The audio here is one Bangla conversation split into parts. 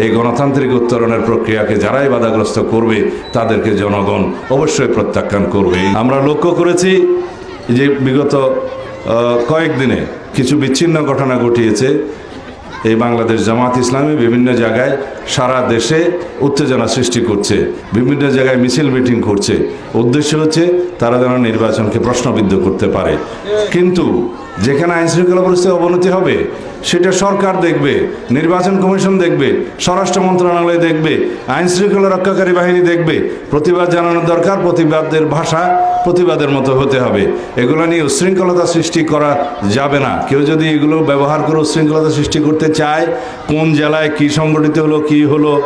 এই গণতান্ত্রিক উত্তরণের প্রক্রিয়াকে যারাই বাধাগ্রস্ত করবে তাদেরকে জনগণ অবশ্যই প্রত্যাখ্যান করবে। আমরা লক্ষ্য করেছি যে বিগত কয়েকদিনে কিছু বিচ্ছিন্ন ঘটনা ঘটিয়েছে এই বাংলাদেশ জামাত ইসলামী বিভিন্ন জায়গায় সারা দেশে উত্তেজনা সৃষ্টি করছে, বিভিন্ন জায়গায় মিছিল মিটিং করছে। উদ্দেশ্য হচ্ছে তারা যেন নির্বাচনকে প্রশ্নবিদ্ধ করতে পারে। কিন্তু যেখানে আইনশৃঙ্খলা পরিস্থিতির অবনতি হবে সেটা সরকার দেখবে, নির্বাচন কমিশন দেখবে, স্বরাষ্ট্র মন্ত্রণালয় দেখবে, আইনশৃঙ্খলা রক্ষাকারী বাহিনী দেখবে। প্রতিবাদ জানানোর দরকার, প্রতিবাদের ভাষা প্রতিবাদের মতো হতে হবে। এগুলো নিয়ে উচ্ছৃঙ্খলতা সৃষ্টি করা যাবে না। কেউ যদি এগুলো ব্যবহার করে উচ্ছৃঙ্খলতা সৃষ্টি করতে চায়, কোন জেলায় কি সংগঠিত হলো,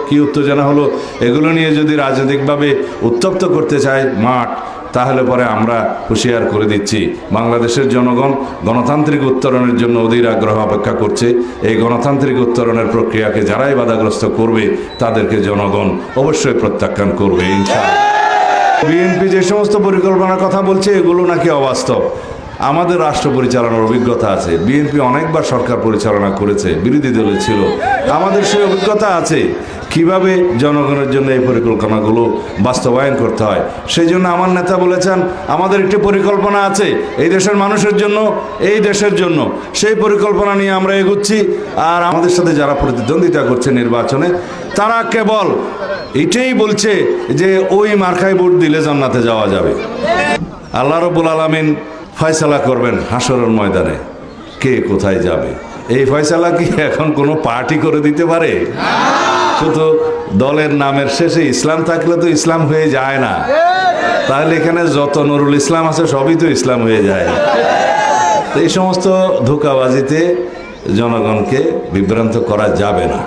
কি উত্তেজনা হলো, এগুলো নিয়ে যদি রাজনৈতিকভাবে উত্তপ্ত করতে চায় মাঠ, তাহলে পরে আমরা হুঁশিয়ার করে দিচ্ছি। বাংলাদেশের জনগণ গণতান্ত্রিক উত্তরণের জন্য অধীর আগ্রহ অপেক্ষা করছে। এই গণতান্ত্রিক উত্তরণের প্রক্রিয়াকে যারাই বাধাগ্রস্ত করবে তাদেরকে জনগণ অবশ্যই প্রত্যাখ্যান করবে ইনশাআল্লাহ। বিএনপি যে সমস্ত পরিকল্পনার কথা বলছে এগুলো নাকি অবাস্তব। আমাদের রাষ্ট্র পরিচালনার অভিজ্ঞতা আছে, বিএনপি অনেকবার সরকার পরিচালনা করেছে, বিরোধী দলে ছিল, আমাদের সেই অভিজ্ঞতা আছে কিভাবে জনগণের জন্য এই পরিকল্পনাগুলো বাস্তবায়ন করতে হয়। সেই জন্য আমার নেতা বলেছেন আমাদের একটি পরিকল্পনা আছে এই দেশের মানুষের জন্য, এই দেশের জন্য। সেই পরিকল্পনা নিয়ে আমরা এগুচ্ছি। আর আমাদের সাথে যারা প্রতিদ্বন্দ্বিতা করছে নির্বাচনে, তারা কেবল এটাই বলছে যে ওই মার্কায় ভোট দিলে জান্নাতে যাওয়া যাবে। আল্লাহ রাব্বুল আলামিন ফয়সালা করবেন হাশরের ময়দানে কে কোথায় যাবে। এই ফয়সালা কি এখন কোনো পার্টি করে দিতে পারে? শুধু দলের নামের শেষে ইসলাম থাকলে তো ইসলাম হয়ে যায় না। তাহলে এখানে যত নুরুল ইসলাম আছে সবই তো ইসলাম হয়ে যায়। তো এই সমস্ত ধোঁকাবাজিতে জনগণকে বিভ্রান্ত করা যাবে না।